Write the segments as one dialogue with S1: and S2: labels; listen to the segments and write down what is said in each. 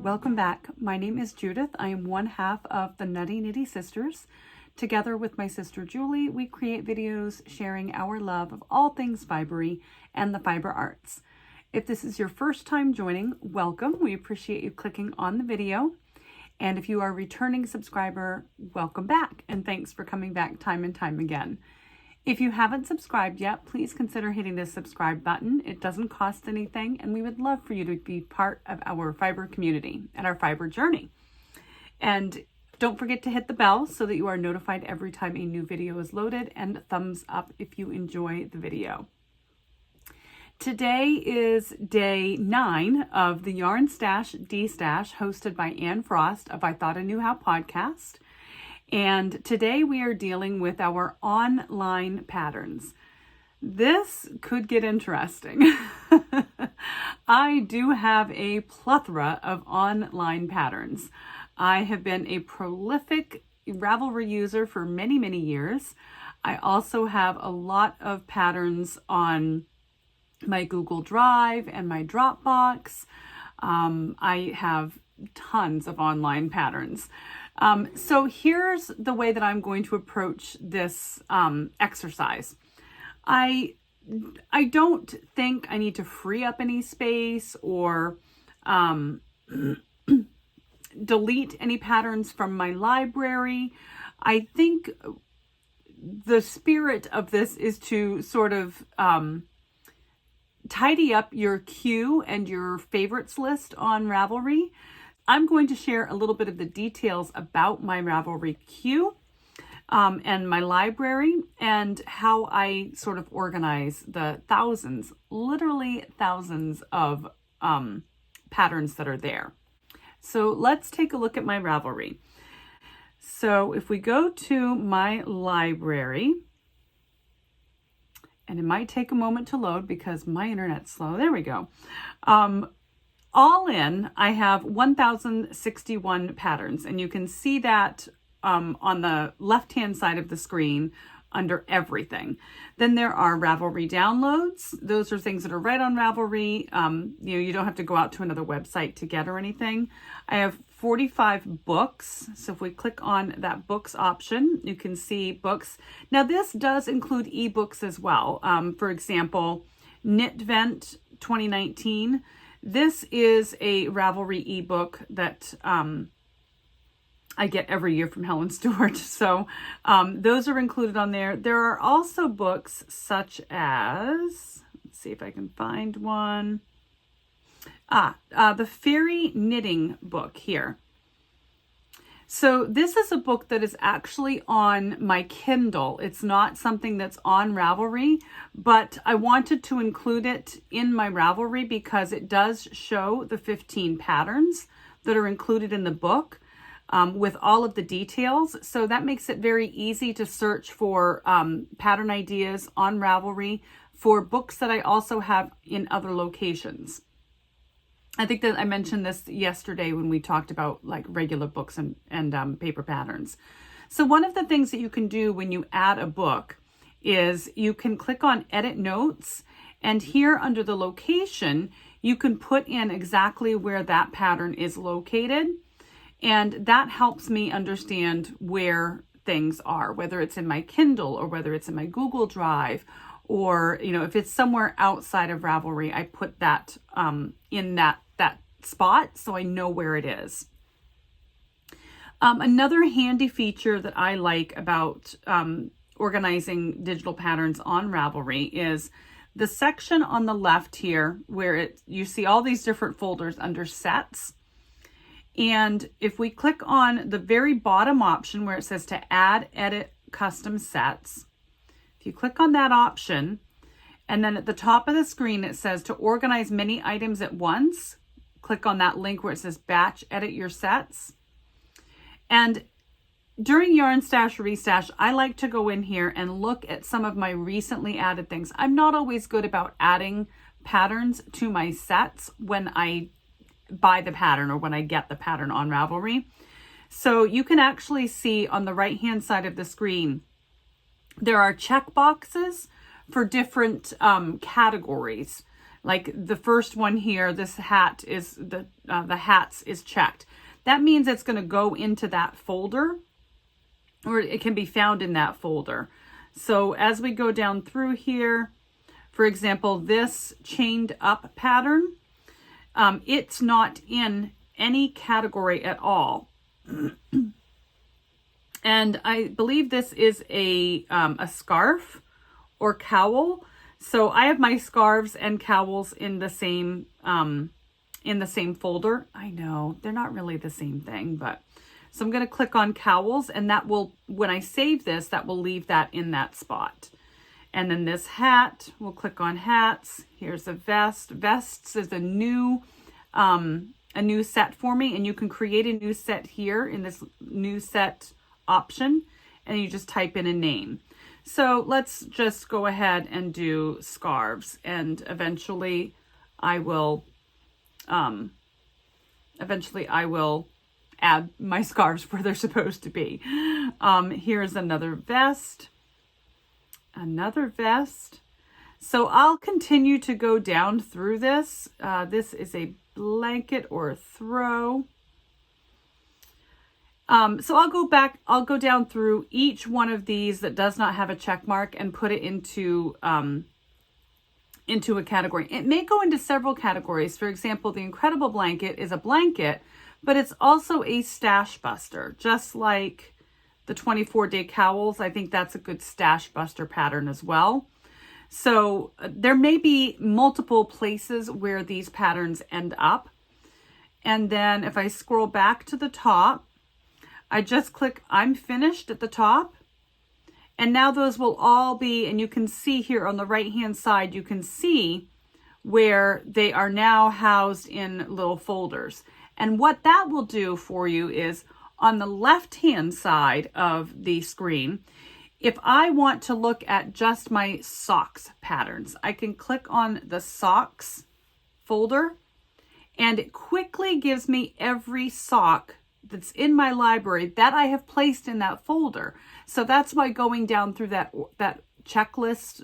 S1: welcome back. My name is Judith. I am one half of the Nutty Nitty Sisters. Together with my sister Julie, we create videos sharing our love of all things fibery and the fiber arts. If this is your first time joining, welcome. We appreciate you clicking on the video. And if you are a returning subscriber, welcome back. And thanks for coming back time and time again. If you haven't subscribed yet, please consider hitting the subscribe button. It doesn't cost anything, and we would love for you to be part of our fiber community and our fiber journey. And don't forget to hit the bell so that you are notified every time a new video is loaded, and thumbs up if you enjoy the video. Today is day 9 of the Yarn Stash D-Stash hosted by Anne Frost of Ithoughtiknewhow podcast. And today we are dealing with our online patterns. This could get interesting. I do have a plethora of online patterns. I have been a prolific Ravelry user for many, many years. I also have a lot of patterns on my Google Drive and my Dropbox. I have tons of online patterns. So here's the way that I'm going to approach this exercise. I don't think I need to free up any space or delete any patterns from my library. I think the spirit of this is to sort of tidy up your queue and your favorites list on Ravelry. I'm going to share a little bit of the details about my Ravelry queue and my library and how I sort of organize the thousands, literally thousands of patterns that are there. So let's take a look at my Ravelry. So if we go to my library, and it might take a moment to load because my internet's slow. There we go. All in, I have 1,061 patterns, and you can see that on the left-hand side of the screen under everything. Then there are Ravelry downloads. Those are things that are right on Ravelry. You don't have to go out to another website to get or anything. I have 45 books. So if we click on that books option, you can see books. Now this does include ebooks as well. For example, Knit Vent 2019. This is a Ravelry ebook that I get every year from Helen Stewart. So those are included on there. There are also books such as, let's see if I can find one. The Fairy Knitting book here. So this is a book that is actually on my Kindle. It's not something that's on Ravelry, but I wanted to include it in my Ravelry because it does show the 15 patterns that are included in the book with all of the details. So that makes it very easy to search for pattern ideas on Ravelry for books that I also have in other locations. I think that I mentioned this yesterday when we talked about like regular books and paper patterns. So one of the things that you can do when you add a book is you can click on Edit Notes, and here under the location, you can put in exactly where that pattern is located. And that helps me understand where things are, whether it's in my Kindle or whether it's in my Google Drive, or, if it's somewhere outside of Ravelry, I put that in that spot so I know where it is. Another handy feature that I like about organizing digital patterns on Ravelry is the section on the left here where you see all these different folders under sets. And if we click on the very bottom option where it says to add, edit, custom sets, if you click on that option, and then at the top of the screen, it says to organize many items at once, click on that link where it says batch edit your sets. And during Yarn Stash Restash, I like to go in here and look at some of my recently added things. I'm not always good about adding patterns to my sets when I buy the pattern or when I get the pattern on Ravelry. So you can actually see on the right-hand side of the screen, there are check boxes for different categories. Like the first one here, this hat is, the hats is checked. That means it's going to go into that folder, or it can be found in that folder. So as we go down through here, for example, this chained up pattern, it's not in any category at all. And I believe this is a scarf or cowl. So I have my scarves and cowls in the same folder. I know they're not really the same thing, but so I'm going to click on cowls, and that will, when I save this, that will leave that in that spot. And then this hat, we'll click on hats. Here's a vest. Vests is a new set for me, and you can create a new set here in this new set option, and you just type in a name. So let's just go ahead and do scarves, and eventually I will add my scarves where they're supposed to be. Here's another vest. So I'll continue to go down through this. This is a blanket or a throw. So I'll go down through each one of these that does not have a check mark and put it into a category. It may go into several categories. For example, the Incredible Blanket is a blanket, but it's also a stash buster, just like the 24-day cowls. I think that's a good stash buster pattern as well. So there may be multiple places where these patterns end up. And then if I scroll back to the top, I just click I'm finished at the top. And now those will all be, and you can see here on the right-hand side, you can see where they are now housed in little folders. And what that will do for you is on the left-hand side of the screen, if I want to look at just my socks patterns, I can click on the socks folder, and it quickly gives me every sock that's in my library that I have placed in that folder. So that's why going down through that checklist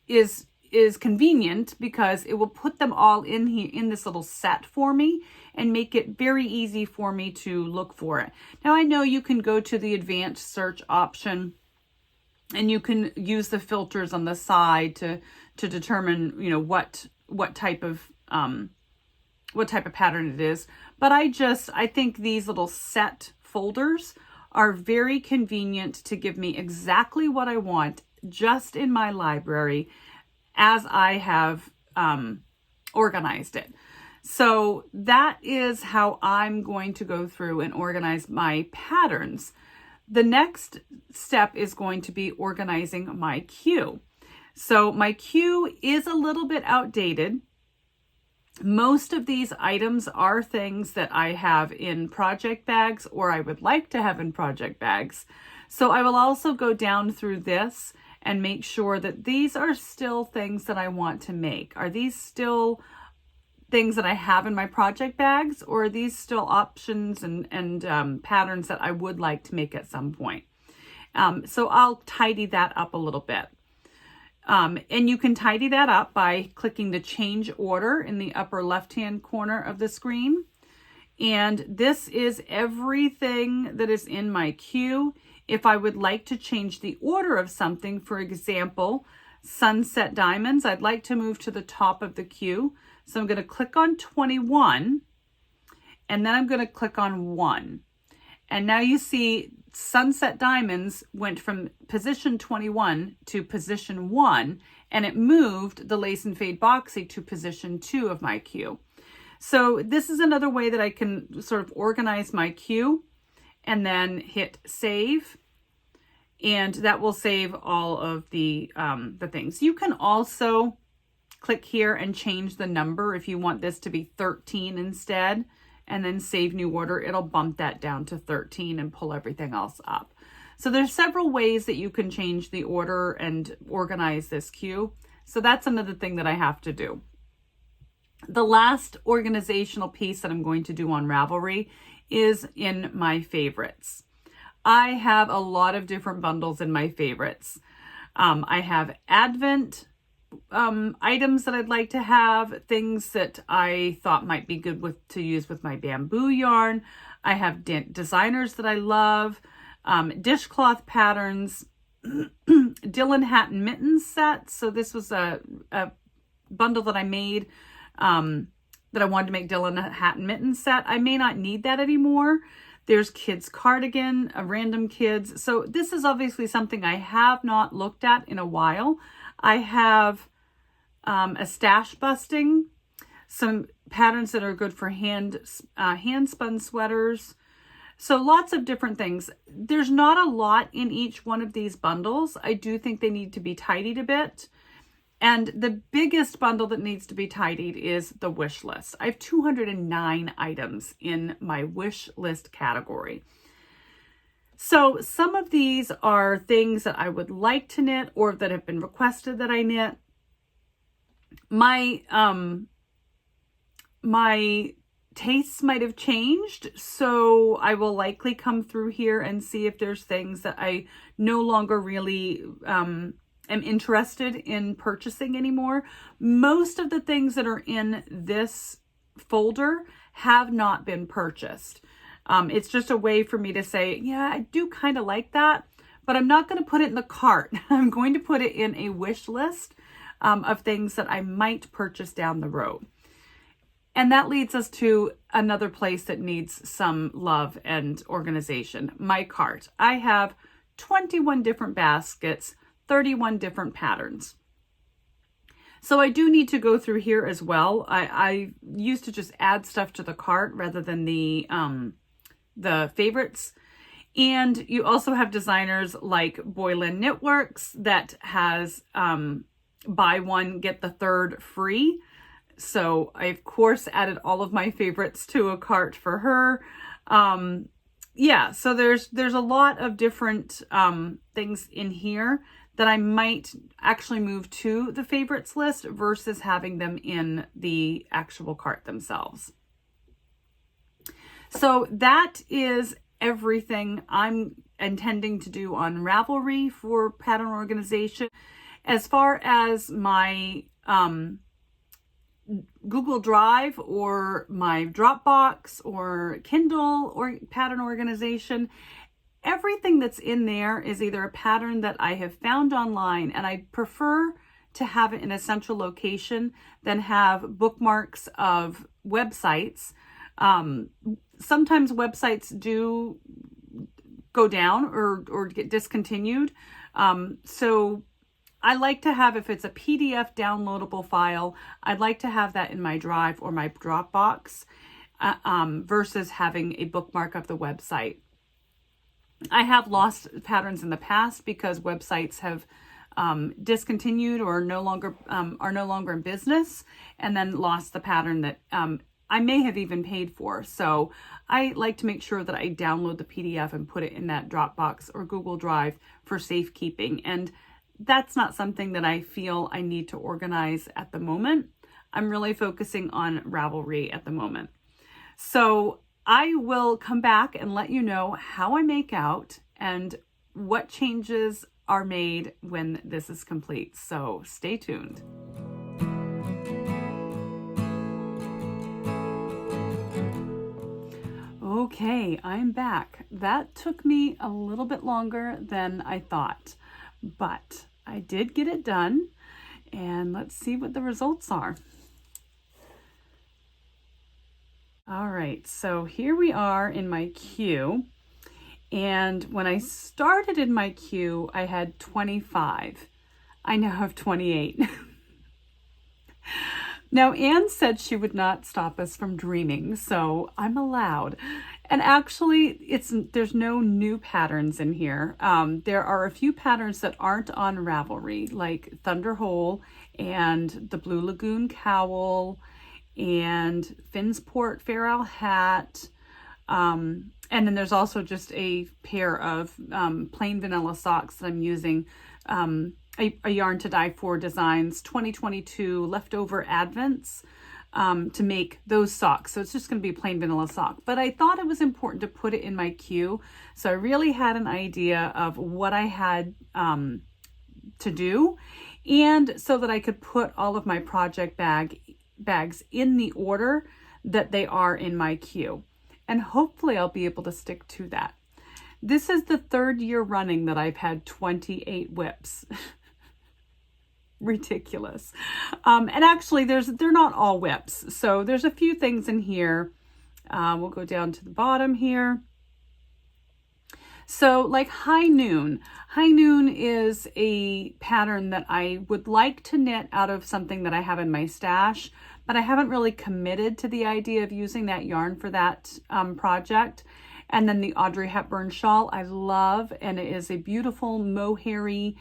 S1: is convenient, because it will put them all in here in this little set for me and make it very easy for me to look for it. Now I know you can go to the advanced search option, and you can use the filters on the side to determine, you know, what type of pattern it is. But I think these little set folders are very convenient to give me exactly what I want just in my library as I have organized it. So that is how I'm going to go through and organize my patterns. The next step is going to be organizing my queue. So my queue is a little bit outdated. Most of these items are things that I have in project bags, or I would like to have in project bags. So I will also go down through this and make sure that these are still things that I want to make. Are these still things that I have in my project bags, or are these still options and patterns that I would like to make at some point? So I'll tidy that up a little bit. And you can tidy that up by clicking the change order in the upper left-hand corner of the screen. And this is everything that is in my queue. If I would like to change the order of something, for example, Sunset Diamonds, I'd like to move to the top of the queue. So I'm going to click on 21, and then I'm going to click on 1. And now you see Sunset Diamonds went from position 21 to position 1, and it moved the Lace and Fade Boxy to position 2 of my queue. So this is another way that I can sort of organize my queue, and then hit save, and that will save all of the things. You can also click here and change the number if you want this to be 13 instead, and then save new order. It'll bump that down to 13 and pull everything else up. So there's several ways that you can change the order and organize this queue. So that's another thing that I have to do. The last organizational piece that I'm going to do on Ravelry is in my favorites. I have a lot of different bundles in my favorites. I have Advent items that I'd like to have, things that I thought might be good to use with my bamboo yarn. I have designers that I love, dishcloth patterns, Dylan hat and mittens set. So this was a bundle that I made that I wanted to make Dylan a hat and mittens set. I may not need that anymore. There's kids cardigan, a random kids. So this is obviously something I have not looked at in a while. I have a stash busting, some patterns that are good for hand spun sweaters. So lots of different things. There's not a lot in each one of these bundles. I do think they need to be tidied a bit. And the biggest bundle that needs to be tidied is the wish list. I have 209 items in my wish list category. So some of these are things that I would like to knit or that have been requested that I knit. My tastes might have changed, so I will likely come through here and see if there's things that I no longer really am interested in purchasing anymore. Most of the things that are in this folder have not been purchased. It's just a way for me to say, yeah, I do kind of like that, but I'm not going to put it in the cart. I'm going to put it in a wish list of things that I might purchase down the road. And that leads us to another place that needs some love and organization, my cart. I have 21 different baskets, 31 different patterns. So I do need to go through here as well. I used to just add stuff to the cart rather than the favorites. And you also have designers like Boylan Knitworks that has buy one, get the third free. So I, of course, added all of my favorites to a cart for her. Yeah, so there's a lot of different things in here that I might actually move to the favorites list versus having them in the actual cart themselves. So that is everything I'm intending to do on Ravelry for pattern organization. As far as my Google Drive or my Dropbox or Kindle or pattern organization, everything that's in there is either a pattern that I have found online, and I prefer to have it in a central location than have bookmarks of websites. Sometimes websites do go down or get discontinued. So I like to have, if it's a PDF downloadable file, I'd like to have that in my Drive or my Dropbox versus having a bookmark of the website. I have lost patterns in the past because websites have discontinued or are no longer in business, and then lost the pattern that I may have even paid for. So I like to make sure that I download the PDF and put it in that Dropbox or Google Drive for safekeeping. And that's not something that I feel I need to organize at the moment. I'm really focusing on Ravelry at the moment. So I will come back and let you know how I make out and what changes are made when this is complete. So stay tuned. Okay, I'm back. That took me a little bit longer than I thought, but I did get it done, and let's see what the results are. All right, so here we are in my queue, and when I started in my queue, I had 25. I now have 28. Now, Anne said she would not stop us from dreaming, so I'm allowed. And actually, there's no new patterns in here. There are a few patterns that aren't on Ravelry, like Thunderhole and the Blue Lagoon Cowl and Finnsport Fair Owl Hat. And then there's also just a pair of plain vanilla socks that I'm using. A Yarn to Die For Designs 2022 leftover advents to make those socks. So it's just going to be a plain vanilla sock. But I thought it was important to put it in my queue. So I really had an idea of what I had to do, and so that I could put all of my project bags in the order that they are in my queue. And hopefully I'll be able to stick to that. This is the 3rd year running that I've had 28 whips. Ridiculous. And actually they're not all whips. So there's a few things in here. We'll go down to the bottom here. So like High Noon. High Noon is a pattern that I would like to knit out of something that I have in my stash, but I haven't really committed to the idea of using that yarn for that project. And then the Audrey Hepburn shawl I love, and it is a beautiful mohairy,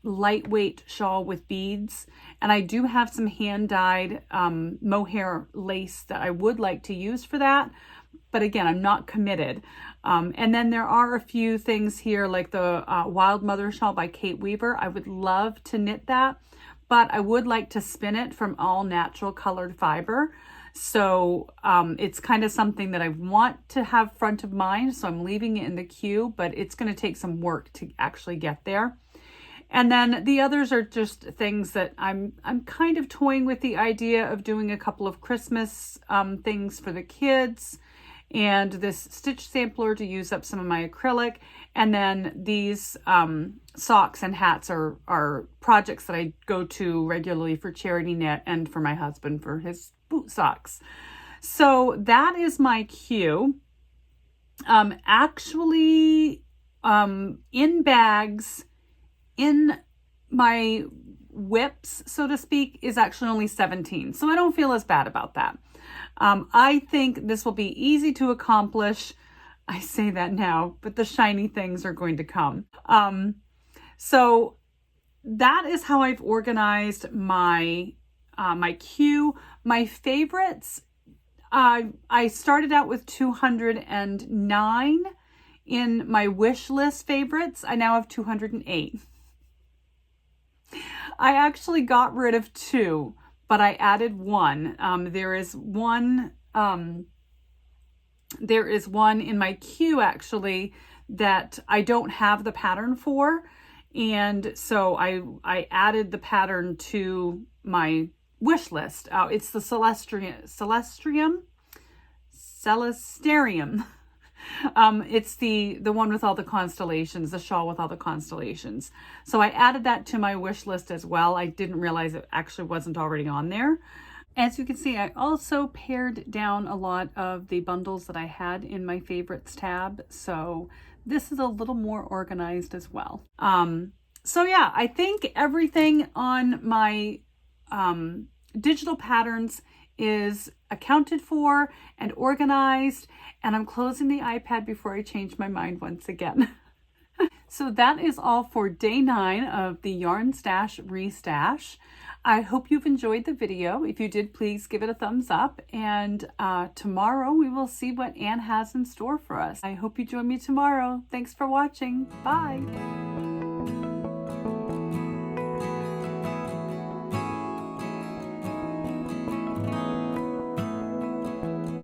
S1: lightweight shawl with beads. And I do have some hand-dyed mohair lace that I would like to use for that. But again, I'm not committed. And then there are a few things here like the Wild Mother shawl by Kate Weaver. I would love to knit that, but I would like to spin it from all natural colored fiber. So it's kind of something that I want to have front of mind. So I'm leaving it in the queue, but it's going to take some work to actually get there. And then the others are just things that I'm kind of toying with the idea of doing a couple of Christmas things for the kids, and this stitch sampler to use up some of my acrylic. And then these socks and hats are projects that I go to regularly for charity knit and for my husband for his boot socks. So that is my queue. Actually, in bags, in my whips, so to speak, is actually only 17. So I don't feel as bad about that. I think this will be easy to accomplish. I say that now, but the shiny things are going to come. So that is how I've organized my my queue. My favorites, I started out with 209 in my wish list favorites. I now have 208. I actually got rid of 2, but I added 1. There is one in my queue actually that I don't have the pattern for, and so I added the pattern to my wish list. It's the Celesterium. It's the one with all the constellations, the shawl with all the constellations. So I added that to my wish list as well. I didn't realize it actually wasn't already on there. As you can see, I also pared down a lot of the bundles that I had in my favorites tab. So this is a little more organized as well. So yeah, I think everything on my digital patterns is accounted for and organized, and I'm closing the iPad before I change my mind once again. So that is all for day 9 of the Yarn Stash Restash. I hope you've enjoyed the video. If you did, please give it a thumbs up, and tomorrow we will see what Anne has in store for us. I hope you join me tomorrow. Thanks for watching. Bye.